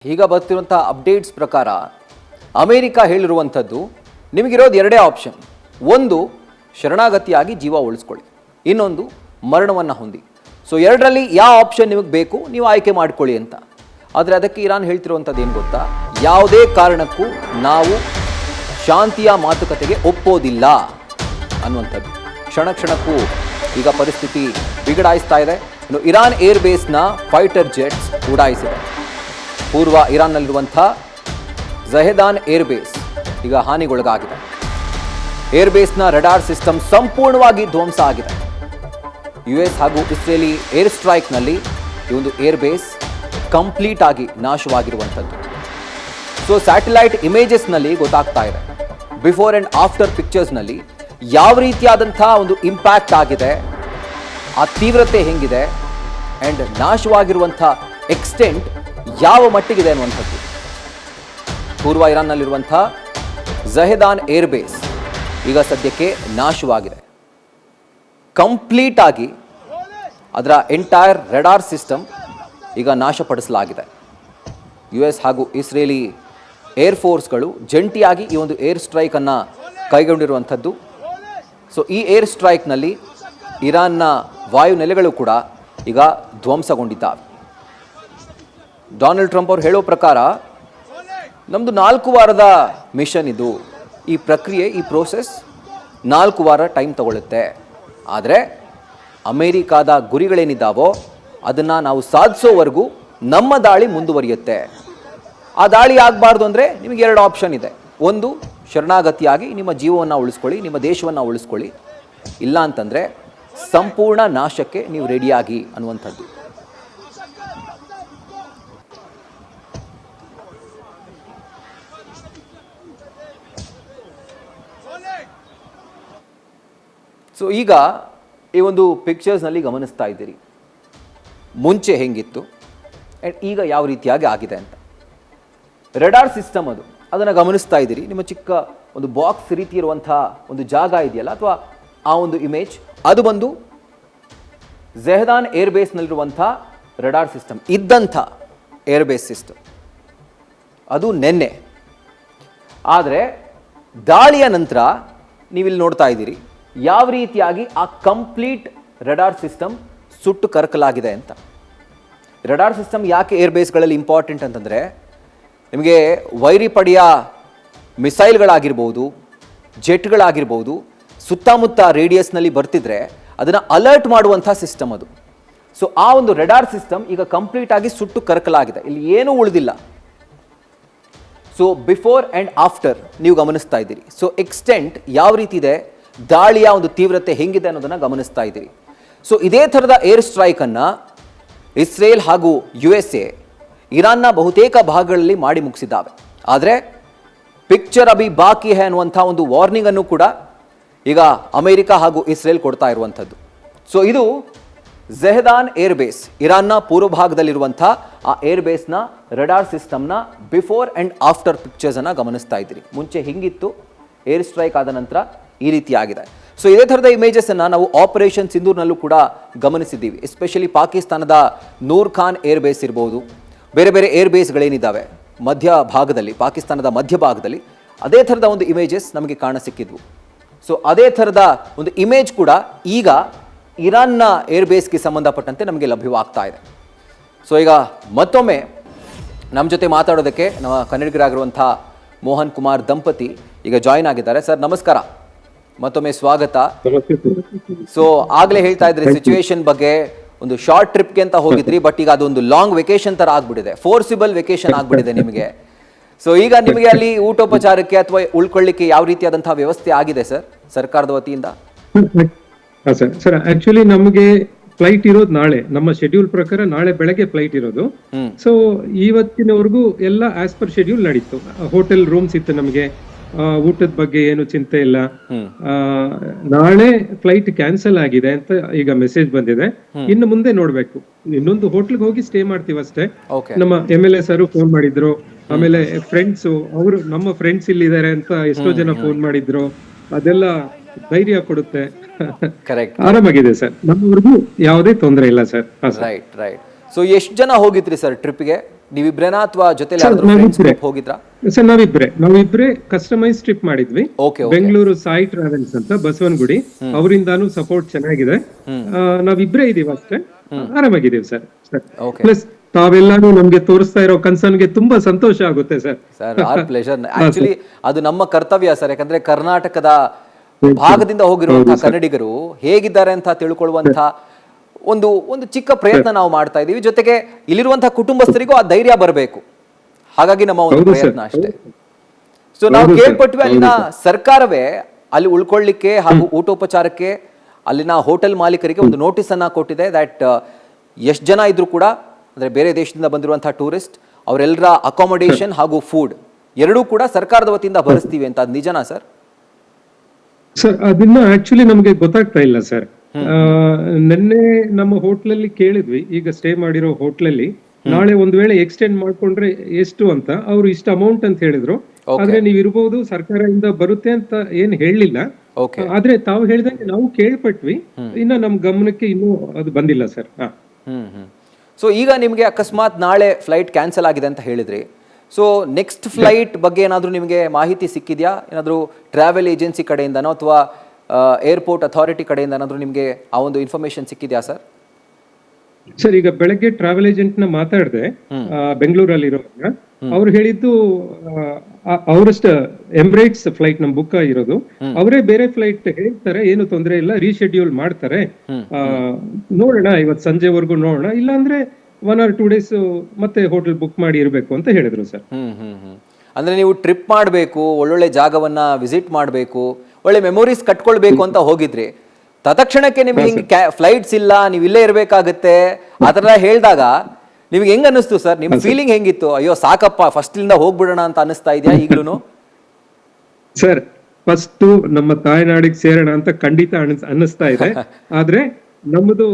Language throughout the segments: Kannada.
ಈಗ ಬರ್ತಿರುವಂಥ ಅಪ್ಡೇಟ್ಸ್ ಪ್ರಕಾರ ಅಮೇರಿಕ ಹೇಳಿರುವಂಥದ್ದು ನಿಮಗಿರೋದು ಎರಡೇ ಆಪ್ಷನ್. ಒಂದು, ಶರಣಾಗತಿಯಾಗಿ ಜೀವ ಉಳಿಸ್ಕೊಳ್ಳಿ, ಇನ್ನೊಂದು ಮರಣವನ್ನು ಹೊಂದಿ. ಸೊ ಎರಡರಲ್ಲಿ ಯಾವ ಆಪ್ಷನ್ ನಿಮಗೆ ಬೇಕು ನೀವು ಆಯ್ಕೆ ಮಾಡ್ಕೊಳ್ಳಿ ಅಂತ. ಆದರೆ ಅದಕ್ಕೆ ಇರಾನ್ ಹೇಳ್ತಿರುವಂಥದ್ದು ಏನು ಗೊತ್ತಾ, ಯಾವುದೇ ಕಾರಣಕ್ಕೂ ನಾವು ಶಾಂತಿಯ ಮಾತುಕತೆಗೆ ಒಪ್ಪೋದಿಲ್ಲ ಅನ್ನುವಂಥದ್ದು. ಕ್ಷಣ ಕ್ಷಣಕ್ಕೂ ಈಗ ಪರಿಸ್ಥಿತಿ ಬಿಗಡಾಯಿಸ್ತಾ ಇದೆ. ಇನ್ನು ಇರಾನ್ ಏರ್ ಬೇಸ್ನ ಫೈಟರ್ ಜೆಟ್ಸ್ ಉಡಾಯಿಸಿದೆ. ಪೂರ್ವ ಇರಾನ್ನಲ್ಲಿರುವಂಥ ಝಹೆದಾನ್ ಏರ್ ಬೇಸ್ ಈಗ ಹಾನಿಗೊಳಗಾಗಿದೆ. ಏರ್ ಬೇಸ್ನ ರಡಾರ್ ಸಿಸ್ಟಮ್ ಸಂಪೂರ್ಣವಾಗಿ ಧ್ವಂಸ ಆಗಿದೆ. US ಹಾಗೂ ಇಸ್ರೇಲಿ ಏರ್ ಸ್ಟ್ರೈಕ್ನಲ್ಲಿ ಈ ಒಂದು ಏರ್ ಬೇಸ್ ಕಂಪ್ಲೀಟ್ ಆಗಿ ನಾಶವಾಗಿರುವಂಥದ್ದು. ಸೊ ಸ್ಯಾಟಲೈಟ್ ಇಮೇಜಸ್ನಲ್ಲಿ ಗೊತ್ತಾಗ್ತಾ ಇದೆ, ಬಿಫೋರ್ ಆ್ಯಂಡ್ ಆಫ್ಟರ್ ಪಿಕ್ಚರ್ಸ್ನಲ್ಲಿ ಯಾವ ರೀತಿಯಾದಂಥ ಒಂದು ಇಂಪ್ಯಾಕ್ಟ್ ಆಗಿದೆ, ಆ ತೀವ್ರತೆ ಹೆಂಗಿದೆ ಆ್ಯಂಡ್ ನಾಶವಾಗಿರುವಂಥ ಎಕ್ಸ್ಟೆಂಟ್ ಯಾವ ಮಟ್ಟಿಗಿದೆ ಅನ್ನುವಂಥದ್ದು. ಪೂರ್ವ ಇರಾನ್ನಲ್ಲಿರುವಂಥ ಝಹೆದಾನ್ ಏರ್ ಬೇಸ್ ಈಗ ಸದ್ಯಕ್ಕೆ ನಾಶವಾಗಿದೆ. ಕಂಪ್ಲೀಟ್ ಆಗಿ ಅದರ ಎಂಟೈರ್ ರೆಡಾರ್ ಸಿಸ್ಟಮ್ ಈಗ ನಾಶಪಡಿಸಲಾಗಿದೆ. US ಹಾಗೂ ಇಸ್ರೇಲಿ ಏರ್ ಫೋರ್ಸ್ಗಳು ಜಂಟಿಯಾಗಿ ಈ ಒಂದು ಏರ್ ಸ್ಟ್ರೈಕನ್ನು ಕೈಗೊಂಡಿರುವಂಥದ್ದು. ಸೊ ಈ ಏರ್ ಸ್ಟ್ರೈಕ್ನಲ್ಲಿ ಇರಾನ್ನ ವಾಯುನೆಲೆಗಳು ಕೂಡ ಈಗ ಧ್ವಂಸಗೊಂಡಿದ್ದಾವೆ. ಡೊನಾಲ್ಡ್ ಟ್ರಂಪ್ ಅವರು ಹೇಳೋ ಪ್ರಕಾರ ನಮ್ಮದು 4 ವಾರದ ಮಿಷನ್ ಇದು, ಈ ಪ್ರಕ್ರಿಯೆ, ಈ ಪ್ರೋಸೆಸ್ 4 ವಾರ ಟೈಮ್ ತಗೊಳ್ಳುತ್ತೆ. ಆದರೆ ಅಮೇರಿಕಾದ ಗುರಿಗಳೇನಿದ್ದಾವೋ ಅದನ್ನು ನಾವು ಸಾಧಿಸೋವರೆಗೂ ನಮ್ಮ ದಾಳಿ ಮುಂದುವರಿಯುತ್ತೆ. ಆ ದಾಳಿ ಆಗಬಾರ್ದು ಅಂದರೆ ನಿಮಗೆ 2 ಆಪ್ಷನ್ ಇದೆ. ಒಂದು, ಶರಣಾಗತಿಯಾಗಿ ನಿಮ್ಮ ಜೀವವನ್ನು ಉಳಿಸ್ಕೊಳ್ಳಿ, ನಿಮ್ಮ ದೇಶವನ್ನು ಉಳಿಸ್ಕೊಳ್ಳಿ. ಇಲ್ಲ ಅಂತಂದರೆ ಸಂಪೂರ್ಣ ನಾಶಕ್ಕೆ ನೀವು ರೆಡಿಯಾಗಿ ಅನ್ನುವಂಥದ್ದು. ಸೊ ಈಗ ಈ ಒಂದು ಪಿಕ್ಚರ್ಸ್ನಲ್ಲಿ ಗಮನಿಸ್ತಾ ಇದ್ದೀರಿ ಮುಂಚೆ ಹೆಂಗಿತ್ತು ಆ್ಯಂಡ್ ಈಗ ಯಾವ ರೀತಿಯಾಗಿ ಆಗಿದೆ ಅಂತ. ರೆಡಾರ್ ಸಿಸ್ಟಮ್ ಅದನ್ನು ಗಮನಿಸ್ತಾ ಇದ್ದೀರಿ. ನಿಮ್ಮ ಚಿಕ್ಕ ಒಂದು ಬಾಕ್ಸ್ ರೀತಿ ಇರುವಂಥ ಒಂದು ಜಾಗ ಇದೆಯಲ್ಲ, ಅಥವಾ ಆ ಒಂದು ಇಮೇಜ್, ಅದು ಬಂದು ಝಹೆದಾನ್ ಏರ್ ಬೇಸ್ನಲ್ಲಿರುವಂಥ ರೆಡಾರ್ ಸಿಸ್ಟಮ್ ಇದ್ದಂಥ ಏರ್ ಬೇಸ್ ಸಿಸ್ಟಮ್. ಅದು ನೆನ್ನೆ. ಆದರೆ ದಾಳಿಯ ನಂತರ ನೀವಿಲ್ಲಿ ನೋಡ್ತಾ ಇದ್ದೀರಿ ಯಾವ ರೀತಿಯಾಗಿ ಆ ಕಂಪ್ಲೀಟ್ ರೆಡಾರ್ ಸಿಸ್ಟಮ್ ಸುಟ್ಟು ಕರಕಲಾಗಿದೆ ಅಂತ. ರೆಡಾರ್ ಸಿಸ್ಟಮ್ ಯಾಕೆ ಏರ್ ಬೇಸ್ಗಳಲ್ಲಿ ಇಂಪಾರ್ಟೆಂಟ್ ಅಂತಂದರೆ, ನಿಮಗೆ ವೈರಿ ಪಡೆಯ ಮಿಸೈಲ್ಗಳಾಗಿರ್ಬೋದು, ಜೆಟ್ಗಳಾಗಿರ್ಬೋದು, ಸುತ್ತಮುತ್ತ ರೇಡಿಯಸ್ನಲ್ಲಿ ಬರ್ತಿದ್ರೆ ಅದನ್ನು ಅಲರ್ಟ್ ಮಾಡುವಂಥ ಸಿಸ್ಟಮ್ ಅದು. ಸೊ ಆ ಒಂದು ರೆಡಾರ್ ಸಿಸ್ಟಮ್ ಈಗ ಕಂಪ್ಲೀಟ್ ಆಗಿ ಸುಟ್ಟು ಕರಕಲಾಗಿದೆ, ಇಲ್ಲಿ ಏನೂ ಉಳಿದಿಲ್ಲ. ಸೊ ಬಿಫೋರ್ ಆ್ಯಂಡ್ ಆಫ್ಟರ್ ನೀವು ಗಮನಿಸ್ತಾ ಇದ್ದೀರಿ. ಸೊ ಎಕ್ಸ್ಟೆಂಟ್ ಯಾವ ರೀತಿ ಇದೆ, ದಾಳಿಯ ಒಂದು ತೀವ್ರತೆ ಹೆಂಗಿದೆ ಅನ್ನೋದನ್ನು ಗಮನಿಸ್ತಾ ಇದ್ದೀರಿ. ಸೊ ಇದೇ ಥರದ ಏರ್ ಸ್ಟ್ರೈಕನ್ನು ಇಸ್ರೇಲ್ ಹಾಗೂ USA ಇರಾನ್ನ ಬಹುತೇಕ ಭಾಗಗಳಲ್ಲಿ ಮಾಡಿ ಮುಗಿಸಿದ್ದಾವೆ. ಆದರೆ ಪಿಕ್ಚರ್ ಅಭಿ ಬಾಕಿ ಹೈ ಅನ್ನುವಂಥ ಒಂದು ವಾರ್ನಿಂಗನ್ನು ಕೂಡ ಈಗ ಅಮೆರಿಕ ಹಾಗೂ ಇಸ್ರೇಲ್ ಕೊಡ್ತಾ ಇರುವಂಥದ್ದು. ಸೊ ಇದು ಝಹೆದಾನ್ ಏರ್ ಬೇಸ್, ಇರಾನ್ನ ಪೂರ್ವ ಭಾಗದಲ್ಲಿರುವಂಥ ಆ ಏರ್ ಬೇಸ್ನ ರೆಡಾರ್ ಸಿಸ್ಟಮ್ನ ಬಿಫೋರ್ ಆ್ಯಂಡ್ ಆಫ್ಟರ್ ಪಿಕ್ಚರ್ಸನ್ನು ಗಮನಿಸ್ತಾ ಇದ್ದೀರಿ. ಮುಂಚೆ ಹಿಂಗಿತ್ತು, ಏರ್ ಸ್ಟ್ರೈಕ್ ಆದ ನಂತರ ಈ ರೀತಿ ಆಗಿದೆ. ಸೊ ಇದೇ ಥರದ ಇಮೇಜಸನ್ನು ನಾವು ಆಪರೇಷನ್ ಸಿಂಧೂರ್ನಲ್ಲೂ ಕೂಡ ಗಮನಿಸಿದ್ದೀವಿ. ಎಸ್ಪೆಷಲಿ ಪಾಕಿಸ್ತಾನದ ನೂರ್ ಖಾನ್ ಏರ್ ಬೇಸ್ ಇರ್ಬೋದು, ಬೇರೆ ಬೇರೆ ಏರ್ ಬೇಸ್ಗಳೇನಿದ್ದಾವೆ ಮಧ್ಯ ಭಾಗದಲ್ಲಿ, ಪಾಕಿಸ್ತಾನದ ಮಧ್ಯ ಭಾಗದಲ್ಲಿ ಅದೇ ಥರದ ಒಂದು ಇಮೇಜಸ್ ನಮಗೆ ಕಾಣಸಿಕ್ಕಿದ್ವು. ಸೊ ಅದೇ ಥರದ ಒಂದು ಇಮೇಜ್ ಕೂಡ ಈಗ ಇರಾನ್ನ ಏರ್ ಬೇಸ್ಗೆ ಸಂಬಂಧಪಟ್ಟಂತೆ ನಮಗೆ ಲಭ್ಯವಾಗ್ತಾ ಇದೆ. ಸೊ ಈಗ ಮತ್ತೊಮ್ಮೆ ನಮ್ಮ ಜೊತೆ ಮಾತಾಡೋದಕ್ಕೆ ನಮ್ಮ ಕನ್ನಡಿಗರಾಗಿರುವಂಥ ಮೋಹನ್ ಕುಮಾರ್ ದಂಪತಿ ಈಗ ಜಾಯಿನ್ ಆಗಿದ್ದಾರೆ. ಸರ್ ನಮಸ್ಕಾರ, ಮತ್ತೊಮ್ಮೆ ಸ್ವಾಗತ. ಸೊ ಆಗ್ಲೇ ಹೇಳ್ತಾ ಇದ್ರಿ ಸಿಚುವೇಶನ್ ಬಗ್ಗೆ, ಒಂದು ಶಾರ್ಟ್ ಟ್ರಿಪ್ಗೆ ಅಂತ ಹೋಗಿದ್ರಿ, ಬಟ್ ಈಗ ಅದೊಂದು ಲಾಂಗ್ ವೆಕೇಶನ್ ತರ ಆಗ್ಬಿಟ್ಟಿದೆ, ಫೋರ್ಸಿಬಲ್ ವೆಕೇಶನ್ ಆಗ್ಬಿಟ್ಟಿದೆ ನಿಮಗೆ. ಸೊ ಈಗ ನಿಮಗೆ ಅಲ್ಲಿ ಊಟೋಪಚಾರಕ್ಕೆ ಅಥವಾ ಉಳ್ಕೊಳ್ಳಿಕ್ಕೆ ಯಾವ ರೀತಿಯಾದಂತಹ ವ್ಯವಸ್ಥೆ ಆಗಿದೆ ಸರ್ ಸರ್ಕಾರದ ವತಿಯಿಂದ? ಸರ್ ಆಕ್ಚುಲಿ ನಮಗೆ ಫ್ಲೈಟ್ ಇರೋದು ನಾಳೆ, ನಮ್ಮ ಶೆಡ್ಯೂಲ್ ಪ್ರಕಾರ ನಾಳೆ ಬೆಳಗ್ಗೆ ಫ್ಲೈಟ್ ಇರೋದು. ಸೊ ಇವತ್ತಿನವರೆಗೂ ಎಲ್ಲ ಆಸ್ ಪರ್ ಶೆಡ್ಯೂಲ್ ನಡೀತು. ಹೋಟೆಲ್ ರೂಮ್ಸ್ ಇತ್ತು ನಮಗೆ, ಊಟದ ಬಗ್ಗೆ ಏನು ಚಿಂತೆ ಇಲ್ಲ. ನಾಳೆ ಫ್ಲೈಟ್ ಕ್ಯಾನ್ಸಲ್ ಆಗಿದೆ ಅಂತ ಈಗ ಮೆಸೇಜ್ ಬಂದಿದೆ. ಇನ್ನು ಮುಂದೆ ನೋಡ್ಬೇಕು, ಇನ್ನೊಂದು ಹೋಟ್ಲ್ಗೆ ಹೋಗಿ ಸ್ಟೇ ಮಾಡ್ತೀವಿ ಅಷ್ಟೇ. ನಮ್ಮ MLA ಸರ್ ಫೋನ್ ಮಾಡಿದ್ರು, ಆಮೇಲೆ ಫ್ರೆಂಡ್ಸ್, ಅವರು ನಮ್ಮ ಫ್ರೆಂಡ್ಸ್ ಇಲ್ಲಿದ್ದಾರೆ ಅಂತ ಎಷ್ಟೋ ಜನ ಫೋನ್ ಮಾಡಿದ್ರು. ಅದೆಲ್ಲ ಧೈರ್ಯ ಕೊಡುತ್ತೆ. ಆರಾಮಾಗಿದೆ ಸರ್, ನಮ್ಮವರೆಗೂ ಯಾವುದೇ ತೊಂದರೆ ಇಲ್ಲ ಸರ್. ರೈಟ್. ಸೊ ಎಷ್ಟು ಜನ ಹೋಗಿದ್ರಿ ಸರ್ ಟ್ರಿಪ್ಗೆ? ನೀವಿಬ್ರೇನಾ ಅಥವಾ ಜೊತೆಲಿ Sir, ಯಾರಾದ್ರೂ ಫ್ರೆಂಡ್ಸ್ ನಾವಿಬ್ರೇ. ಗ್ರೂಪ್ ಹೋಗಿದ್ರಾ? ಸರ್ ನಾವಿಬ್ರೆ ಕಸ್ಟಮೈಸ್ ಟ್ರಿಪ್ ಮಾಡಿದ್ವಿ. Okay, okay. Bengaluru Sai travels ಅಂತ ಬಸವನಗುಡಿ, ಅವರಿಂದಾನು ಸಪೋರ್ಟ್ ಚೆನ್ನಾಗಿದೆ. ನಾವಿಬ್ರೇ ಇದೀವಿ ಅಷ್ಟೇ, ಆರಾಮಾಗಿದ್ದೀವಿ ಸರ್. Okay. ಪ್ಲಸ್ ತಾವೆಲ್ಲಾನು ನಮ್ಗೆ ತೋರಿಸ್ತಾ ಇರೋ ಕನ್ಸನ್ಗೆ ತುಂಬಾ ಸಂತೋಷ ಆಗುತ್ತೆ ಸರ್. Sir our pleasure. ಆಕ್ಚುಲಿ ಅದು ನಮ್ಮ ಕರ್ತವ್ಯ ಸರ್, ಯಾಕಂದ್ರೆ ಕರ್ನಾಟಕದ ಭಾಗದಿಂದ ಹೋಗಿರುವಂತಹ ಕನ್ನಡಿಗರು ಹೇಗಿದ್ದಾರೆ ಅಂತ ತಿಳ್ಕೊಳ್ಳುವಂತ ಒಂದು ಚಿಕ್ಕ ಪ್ರಯತ್ನ ನಾವು ಮಾಡ್ತಾ ಇದೀವಿ. ಜೊತೆಗೆ ಇಲ್ಲಿರುವಂತಹ ಕುಟುಂಬಸ್ಥರಿಗೂ ಆ ಧೈರ್ಯ ಬರಬೇಕು, ಹಾಗಾಗಿ ನಮ್ಮ ಒಂದು ಪ್ರಯತ್ನ ಅಷ್ಟೇ. ಸೊ ನಾವು ಕೇಳ್ಪಟ್ವಿ, ಅಲ್ಲಿನ ಸರ್ಕಾರವೇ ಅಲ್ಲಿ ಉಳ್ಕೊಳ್ಳಿಕ್ಕೆ ಹಾಗೂ ಊಟೋಪಚಾರಕ್ಕೆ ಅಲ್ಲಿನ ಹೋಟೆಲ್ ಮಾಲೀಕರಿಗೆ ಒಂದು ನೋಟಿಸ್ ಅನ್ನ ಕೊಟ್ಟಿದೆ. ದಟ್ ಎಷ್ಟು ಜನ ಇದ್ರು ಕೂಡ, ಅಂದ್ರೆ ಬೇರೆ ದೇಶದಿಂದ ಬಂದಿರುವಂತಹ ಟೂರಿಸ್ಟ್, ಅವರೆಲ್ಲರ ಅಕಾಮಡೇಷನ್ ಹಾಗೂ ಫುಡ್ ಎರಡೂ ಕೂಡ ಸರ್ಕಾರದ ವತಿಯಿಂದ ಭರಿಸ್ತೀವಿ ಅಂತ. ಅದು ನಿಜನಾ ಸರ್? ಸರ್ ಅದನ್ನ ಆಕ್ಚುಲಿ ನಮ್ಗೆ ಗೊತ್ತಾಗ್ತಾ ಇಲ್ಲ ಸರ್. ನಿನ್ನೆ ನಮ್ಮ ಹೋಟ್ಲಲ್ಲಿ ಕೇಳಿದ್ವಿ, ಈಗ ಸ್ಟೇ ಮಾಡಿರೋ ಹೋಟ್ಲಲ್ಲಿ ನಾಳೆ ಒಂದ್ ವೇಳೆ ಎಕ್ಸ್ಟೆಂಡ್ ಮಾಡ್ಕೊಂಡ್ರೆ ಎಷ್ಟು ಅಂತ. ಅವ್ರು ಇಷ್ಟು ಅಮೌಂಟ್ ಅಂತ ಹೇಳಿದ್ರು. ಆದ್ರೆ ನೀವ್ ಇರ್ಬೋದು, ಸರ್ಕಾರದಿಂದ ಬರುತ್ತೆ ಅಂತ ಏನ್ ಹೇಳಲಿಲ್ಲ. ಆದ್ರೆ ತಾವು ಹೇಳಿದಂಗೆ ನಾವು ಕೇಳ್ಪಟ್ವಿ, ಇನ್ನ ನಮ್ ಗಮನಕ್ಕೆ ಇನ್ನೂ ಅದು ಬಂದಿಲ್ಲ ಸರ್. ಸೊ ಈಗ ನಿಮ್ಗೆ ಅಕಸ್ಮಾತ್ ನಾಳೆ ಫ್ಲೈಟ್ ಕ್ಯಾನ್ಸಲ್ ಆಗಿದೆ ಅಂತ ಹೇಳಿದ್ರಿ. ಸೊ ನೆಕ್ಸ್ಟ್ ಫ್ಲೈಟ್ ಬಗ್ಗೆ ಏನಾದರೂ ನಿಮಗೆ ಮಾಹಿತಿ ಸಿಕ್ಕಿದ್ಯಾ? ಏನಾದರೂ ಟ್ರಾವೆಲ್ ಏಜೆನ್ಸಿ ಕಡೆಯಿಂದನೋ ಅಥವಾ ಏರ್ಪೋರ್ಟ್ ಅಥಾರಿಟಿ ಕಡೆಯಿಂದ ಏನಾದರೂ ನಿಮಗೆ ಆ ಒಂದು ಇನ್ಫಾರ್ಮೇಶನ್ ಸಿಕ್ಕಿದ್ಯಾ ಸರ್? ಸರ್ ಈಗ ಬೆಳಗ್ಗೆ ಟ್ರಾವೆಲ್ ಏಜೆಂಟ್ ನ ಮಾತಾಡಿದೆ ಬೆಂಗಳೂರಲ್ಲಿ ಇರೋವಾಗ. ಅವ್ರು ಹೇಳಿದ್ದು ಅವರಷ್ಟ ಎಮಿರೇಟ್ಸ್ ಫ್ಲೈಟ್ ನಮ್ ಬುಕ್ ಆಗಿರೋದು, ಅವರೇ ಬೇರೆ ಫ್ಲೈಟ್ ಹೇಳ್ತಾರೆ, ಏನು ತೊಂದರೆ ಇಲ್ಲ, ರೀಶೆಡ್ಯೂಲ್ ಮಾಡ್ತಾರೆ. ನೋಡೋಣ, ಇವತ್ತು ಸಂಜೆವರೆಗೂ ನೋಡೋಣ, ಇಲ್ಲಾಂದ್ರೆ 1 or 2 days ಮತ್ತೆ ಹೋಟೆಲ್ ಬುಕ್ ಮಾಡಿ ಇರಬೇಕು ಅಂತ ಹೇಳಿದ್ರು ಸರ್. ಅಂದ್ರೆ ನೀವು ಟ್ರಿಪ್ ಮಾಡಬೇಕು, ಒಳ್ಳೊಳ್ಳೆ ಜಾಗವನ್ನ ವಿಸಿಟ್ ಮಾಡಬೇಕು, ಒಳ್ಳೆ ಮೆಮೊರೀಸ್ ಕಟ್ಕೊಳ್ಬೇಕು ಅಂತ ಹೋಗಿದ್ರಿ. ತತ್ಕ್ಷಣಕ್ಕೆ ನಿಮ್ಗೆ ಹಿಂಗೆ ಫ್ಲೈಟ್ಸ್ ಇಲ್ಲ, ನೀವು ಇಲ್ಲೇ ಇರ್ಬೇಕಾಗತ್ತೆ ಆ ಥರ ಹೇಳಿದಾಗ ನಿಮ್ಗೆ ಹೆಂಗ್ ಅನ್ನಿಸ್ತು ಸರ್? ನಿಮ್ ಫೀಲಿಂಗ್ ಹೆಂಗಿತ್ತು? ಅಯ್ಯೋ ಸಾಕಪ್ಪ, ಫಸ್ಟ್ ಇಂದ ಹೋಗ್ಬಿಡೋಣ ಅಂತ ಅನಿಸ್ತಾ ಇದೆಯಾ ಈಗಲೂ? ಸರ್ ಫಸ್ಟ್ ನಮ್ಮ ತಾಯ್ನಾಡಿಗೆ ಸೇರೋಣ ಅಂತ ಖಂಡಿತ ಅನ್ನಿಸ್ತಾ ಇದೆ. ಆದ್ರೆ ನಮ್ಮದು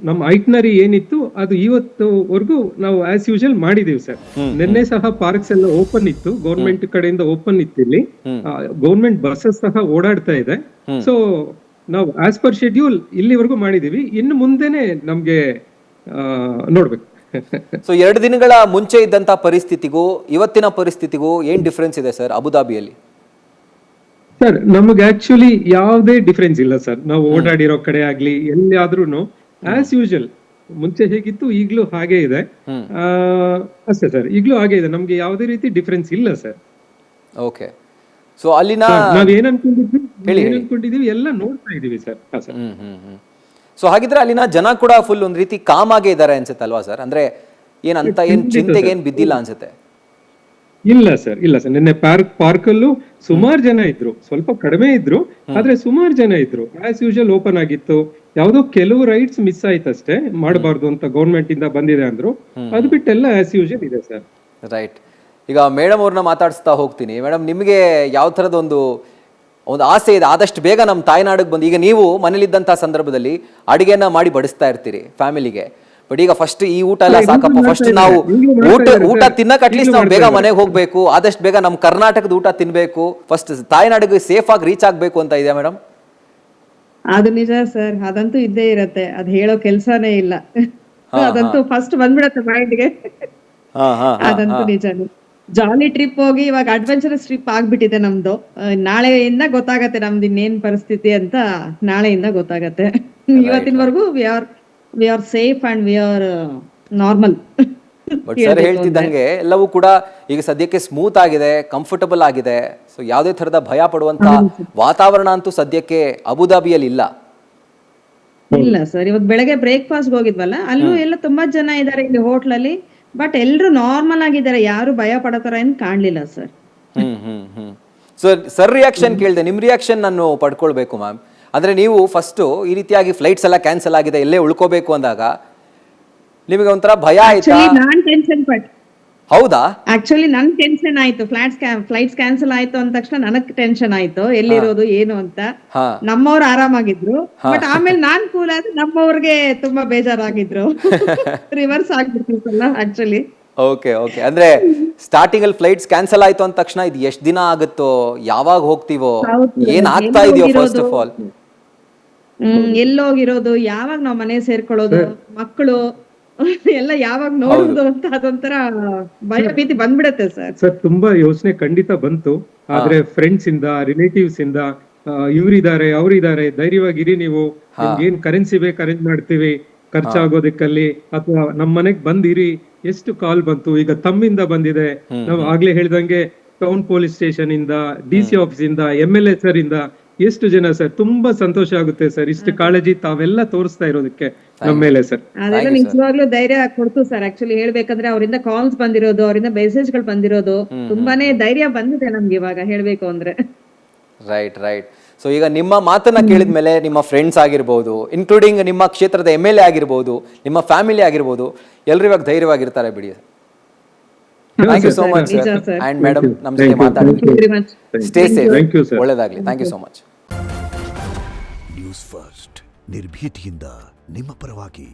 ನಮ್ಮ ಐಟ್ನರಿ ಏನಿತ್ತು ಅದು ಇವತ್ತುವರೆಗೂ ನಾವು ಆಸ್ ಯೂಶುವಲ್ ಮಾಡಿದೀವಿ ಸರ್. ನಿನ್ನೆ ಸಹ ಪಾರ್ಕ್ಸ್ ಎಲ್ಲ ಓಪನ್ ಇತ್ತು, ಗೌರ್ಮೆಂಟ್ ಕಡೆಯಿಂದ ಓಪನ್ ಇತ್ತು. ಇಲ್ಲಿ ಗೌರ್ಮೆಂಟ್ ಬಸ್ಸಸ್ ಸಹ ಓಡಾಡ್ತಾ ಇದೆ. ಸೊ ನಾವು ಆಸ್ ಪರ್ ಶೆಡ್ಯೂಲ್ ಇಲ್ಲಿವರೆಗೂ ಮಾಡಿದೀವಿ. ಇನ್ನು ಮುಂದೆನೆ ನಮ್ಗೆ ನೋಡ್ಬೇಕು. ಸೊ 2 ದಿನಗಳ ಮುಂಚೆ ಇದ್ದಂತ ಪರಿಸ್ಥಿತಿಗೂ ಇವತ್ತಿನ ಪರಿಸ್ಥಿತಿಗೂ ಏನ್ ಡಿಫ್ರೆನ್ಸ್ ಇದೆ ಸರ್ ಅಬುದಾಬಿಯಲ್ಲಿ? ಸರ್ ನಮಗೆ ಆಕ್ಚುಲಿ ಯಾವುದೇ ಡಿಫ್ರೆನ್ಸ್ ಇಲ್ಲ ಸರ್. ನಾವು ಓಡಾಡಿರೋ ಕಡೆ ಆಗ್ಲಿ ಎಲ್ಲಿಯಾದ್ರೂ ಆಸ್ ಯೂಶುವಲ್ ಮುಂಚೆ ಹೇಗಿತ್ತು ಈಗ್ಲೂ ಹಾಗೆ ಇದೆ ಅಷ್ಟೇ ಸರ್. ಈಗ್ಲೂ ಹಾಗೆ ಇದೆ, ನಮ್ಗೆ ಯಾವುದೇ ರೀತಿ ಡಿಫ್ರೆನ್ಸ್ ಇಲ್ಲ ಸರ್. ಓಕೆ. ಸೊ ಅಲ್ಲಿನ ನಾವ್ ಏನ್ ಅನ್ಕೊಂಡಿದೀವಿ ಎಲ್ಲ ನೋಡ್ತಾ ಇದೀವಿ ಸರ್. ಸೊ ಹಾಗಿದ್ರೆ ಅಲ್ಲಿನ ಜನ ಕೂಡ ಫುಲ್ ಒಂದ್ ರೀತಿ ಕಾಮ್ ಆಗೇ ಇದಾರೆ ಅನ್ಸುತ್ತೆ ಅಲ್ವಾ ಸರ್? ಅಂದ್ರೆ ಏನಂತ ಏನ್ ಚಿಂತೆಗೆ ಏನ್ ಬಿದ್ದಿಲ್ಲ ಅನ್ಸುತ್ತೆ? ಇಲ್ಲ ಸರ್, ಇಲ್ಲ ಸರ್. ನಿನ್ನೆ ಪಾರ್ಕ್ ಅಲ್ಲೂ ಸುಮಾರು ಜನ ಇದ್ರು, ಸ್ವಲ್ಪ ಕಡಿಮೆ ಇದ್ರು, ಆದ್ರೆ ಸುಮಾರು ಜನ ಇದ್ರು. ಆಸ್ ಯೂಶುವಲ್ ಓಪನ್ ಆಗಿತ್ತು. ಯಾವ್ದೋ ಕೆಲವು ರೈಟ್ಸ್ ಮಿಸ್ ಆಯ್ತಷ್ಟೇ, ಮಾಡಬಾರ್ದು ಅಂತ ಗೌರ್ಮೆಂಟ್ ಇಂದ ಬಂದಿದೆ ಅಂದ್ರು. ಅದು ಬಿಟ್ಟೆಲ್ಲ ಆಸ್ ಯೂಶುವಲ್ ಇದೆ ಸರ್. ರೈಟ್. ಈಗ ಮೇಡಮ್ ಅವ್ರನ್ನ ಮಾತಾಡಿಸ್ತಾ ಹೋಗ್ತೀನಿ. ಮೇಡಮ್, ನಿಮಗೆ ಯಾವ ಥರದ ಒಂದು ಆಸೆ ಇದೆ ಆದಷ್ಟು ಬೇಗ ನಮ್ಮ ತಾಯ್ನಾಡಿಗೆ ಬಂದು? ಈಗ ನೀವು ಮನೇಲಿದ್ದಂಥ ಸಂದರ್ಭದಲ್ಲಿ ಅಡಿಗೆನ ಮಾಡಿ ಬಡಿಸ್ತಾ ಇರ್ತೀರಿ ಫ್ಯಾಮಿಲಿಗೆ. ಬಟ್ ಈಗ ಫಸ್ಟ್ ಈ ಊಟ ಎಲ್ಲ ಸಾಕಪ್ಪ, ಫಸ್ಟ್ ನಾವು ಊಟ ತಿನ್ನಕ್ ಅಟ್ಲೀಸ್ಟ್ ನಾವು ಬೇಗ ಮನೆಗೆ ಹೋಗ್ಬೇಕು, ಆದಷ್ಟು ಬೇಗ ನಮ್ಮ ಕರ್ನಾಟಕದ ಊಟ ತಿನ್ಬೇಕು, ಫಸ್ಟ್ ತಾಯ್ನಾಡಿಗೆ ಸೇಫ್ ಆಗಿ ರೀಚ್ ಆಗ್ಬೇಕು ಅಂತ ಇದೆ ಮೇಡಮ್. ಅದು ನಿಜ ಸರ್, ಅದಂತೂ ಇದ್ದೇ ಇರತ್ತೆ, ಅದ್ ಹೇಳೋ ಕೆಲ್ಸಾನೇ ಇಲ್ಲ. ಅದಂತೂ ಫಸ್ಟ್ ಬಂದ್ಬಿಡತ್ತೆ ಮೈಂಡ್ಗೆ. ಅದಂತೂ ನಿಜಾನೇ. ಜಾಲಿ ಟ್ರಿಪ್ ಹೋಗಿ ಇವಾಗ ಅಡ್ವೆಂಚರಸ್ ಟ್ರಿಪ್ ಆಗ್ಬಿಟ್ಟಿದೆ ನಮ್ದು. ನಾಳೆಯಿಂದ ಗೊತ್ತಾಗತ್ತೆ ನಮ್ದು ಇನ್ನೇನ್ ಪರಿಸ್ಥಿತಿ ಅಂತ, ನಾಳೆಯಿಂದ ಗೊತ್ತಾಗತ್ತೆ. ಇವತ್ತಿನವರೆಗೂ we are safe and we are normal. But sir ಹೇಳ್ತಿದ್ದಂಗೆ ಎಲ್ಲವೂ ಕೂಡ ಈಗ ಸದ್ಯಕ್ಕೆ ಸ್ಮೂತ್ ಆಗಿದೆ, ಕಂಫರ್ಟಬಲ್ ಆಗಿದೆ. ಸೊ ಯಾವುದೇ ತರದ ಭಯ ಪಡುವಂತ ವಾತಾವರಣ ಅಂತೂ ಸದ್ಯಕ್ಕೆ ಅಬುದಾಬಿಯಲ್ಲಿ ಇಲ್ಲ. ಇಲ್ಲ ಸರ್, ಇವತ್ತು ಬೆಳಗ್ಗೆ ಬ್ರೇಕ್ಫಾಸ್ಟ್ ಹೋಗಿದ್ವಲ್ಲ, ಅಲ್ಲೂ ಎಲ್ಲ ತುಂಬಾ ಜನ ಇದಾರೆ ಇಲ್ಲಿ ಹೋಟ್ಲಲ್ಲಿ. ಬಟ್ ಎಲ್ರು ನಾರ್ಮಲ್ ಆಗಿದ್ದಾರೆ, ಯಾರು ಭಯ ಪಡೋತರ ಏನ್ ಕಾಣ್ಲಿಲ್ಲ ಸರ್. ಸರ್ ರಿಯಾಕ್ಷನ್ ಕೇಳಿದೆ, ನಿಮ್ ರಿಯಾಕ್ಷನ್ ನಾನು ಪಡ್ಕೊಳ್ಬೇಕು ಮ್ಯಾಮ್. ಅಂದ್ರೆ ನೀವು ಫಸ್ಟ್ ಈ ರೀತಿಯಾಗಿ ಫ್ಲೈಟ್ಸ್ ಎಲ್ಲ ಕ್ಯಾನ್ಸಲ್ ಆಗಿದೆ, ಇಲ್ಲೇ ಉಳ್ಕೋಬೇಕು ಅಂದಾಗ ನಿಮಗೆ ಒಂಥರ ಭಯ ಆಯ್ತಾ? ನಾನ್ ಟೆನ್ಷನ್ ಪಟ್ಟೆ. ಹೌದಾ? ಆಕ್ಚುಲಿ ನನ್ ಟೆನ್ಷನ್ ಆಯ್ತು. ಫ್ಲೈಟ್ಸ್ ಕ್ಯಾನ್ಸಲ್ ಆಯ್ತು ಅಂದ ತಕ್ಷಣ ನನಗ್ ಟೆನ್ಷನ್ ಆಯ್ತು, ಎಲ್ಲಿರೋದು ಏನು ಅಂತ. ನಮ್ಮವ್ರು ಆರಾಮಾಗಿದ್ರು, ಬಟ್ ಆಮೇಲೆ ನಾನ್ ಕೂಲ್ ಆದ್ರೆ ನಮ್ಮವ್ರಿಗೆ ತುಂಬಾ ಬೇಜಾರಾಗಿದ್ರು. ರಿವರ್ಸ್ ಆಗ್ಬಿಡ್ತಿತ್ತಲ್ಲ ಆಕ್ಚುಲಿ. Okay okay. ಅಂದ್ರೆ ಸ್ಟಾರ್ಟಿಂಗ್ ಅಲ್ಲಿ ಫ್ಲೈಟ್ಸ್ ಕ್ಯಾನ್ಸಲ್ ಆಯ್ತು ಅಂದ ತಕ್ಷಣ ಇದು ಎಷ್ಟ್ ದಿನ ಆಗುತ್ತೋ, ಯಾವಾಗ ಹೋಗ್ತೀವೋ, ಏನ್ ಆಗ್ತಾ ಇದೆಯೋ ಫಸ್ಟ್ ಆಫ್ ಆಲ್, ಎಲ್ಲೋಗಿರೋದು, ಯಾವಾಗ ನಾವ್ ಮನೆ ಸೇರ್ಕೊಳ್ಳೋದು, ಮಕ್ಕಳು ಎಲ್ಲ ಯಾವಾಗ ನೋಡುದು ಅಂತ ಅದೊಂಥರ ಭಯ ಭೀತಿ ಬಂದ್ಬಿಡತ್ತೆ ಸರ್. ಸರ್ ತುಂಬಾ ಯೋಚನೆ ಖಂಡಿತ ಬಂತು, ಆದ್ರೆ ಫ್ರೆಂಡ್ಸ್ ಇಂದ, ರಿಲೇಟಿವ್ಸ್ ಇಂದ ಇವ್ರಿದ್ದಾರೆ ಅವ್ರಿದ್ದಾರೆ, ಧೈರ್ಯವಾಗಿರಿ ನೀವು, ನಿಮ್ಗೆ ಏನ್ ಕರೆನ್ಸಿ ಬೇಕು ಅರೇಂಜ್ ಮಾಡ್ತೀವಿ ಖರ್ಚಾಗೋದಕ್ಕಲ್ಲಿ, ಅಥವಾ ನಮ್ ಮನೆಗ್ ಬಂದಿರಿ, ಎಷ್ಟು ಕಾಲ್ ಬಂತು. ಈಗ ತಮ್ಮಿಂದ ಬಂದಿದೆ, ನಾವು ಆಗ್ಲೇ ಹೇಳ್ದಂಗೆ ಟೌನ್ ಪೊಲೀಸ್ ಸ್ಟೇಷನ್ ಇಂದ, DC ಆಫೀಸ್ ಇಂದ, MLA ಸರ್ ಇಂದ, ಎಷ್ಟು ಜನ ಸರ್. ತುಂಬಾ ಸಂತೋಷ ಆಗುತ್ತೆ ಸರ್, ಇಷ್ಟು ಕಾಳಜಿ ತಾವೆಲ್ಲ ತೋರಿಸ್ತಾ ಇರೋದಕ್ಕೆ ನಮ್ಮ ಮೇಲೆ ಸರ್. ಅದೆಲ್ಲ ನಿಜವಾಗ್ಲೂ ಧೈರ್ಯ ಕೊಡ್ತು ಸರ್. ಆಕ್ಚುಲಿ ಹೇಳ್ಬೇಕಂದ್ರೆ ಅವರಿಂದ ಕಾಲ್ಸ್ ಬಂದಿರೋದು, ಅವರಿಂದ ಮೆಸೇಜ್ ಗಳು ಬಂದಿರೋದು, ತುಂಬಾನೇ ಧೈರ್ಯ ಬಂದಿದೆ ನಮ್ಗೆ ಇವಾಗ ಹೇಳ್ಬೇಕು ಅಂದ್ರೆ. ರೈಟ್. ಸೊ ಈಗ ನಿಮ್ಮ ಮಾತನ್ನ ಕೇಳಿದ ಮೇಲೆ ನಿಮ್ಮ ಫ್ರೆಂಡ್ಸ್ ಆಗಿರ್ಬೋದು, ಇನ್ಕ್ಲೂಡಿಂಗ್ ನಿಮ್ಮ ಕ್ಷೇತ್ರದ MLA ಆಗಿರ್ಬೋದು, ನಿಮ್ಮ ಫ್ಯಾಮಿಲಿ ಆಗಿರ್ಬೋದು, ಎಲ್ಲರೂ ಇವಾಗ ಧೈರ್ಯವಾಗಿರ್ತಾರೆ ಬಿಡಿ. Thank you so much sir. And madam, ನಮ್ಮ ಜೊತೆ ಮಾತಾಡಿದ್ರಿ. ಸ್ಟೇ ಸೇಫ್, ಒಳ್ಳೆದಾಗ್ಲಿ. Thank you so much. News first, ನಿರ್ಭೀತಿಯಿಂದ ನಿಮ್ಮ ಪರವಾಗಿ.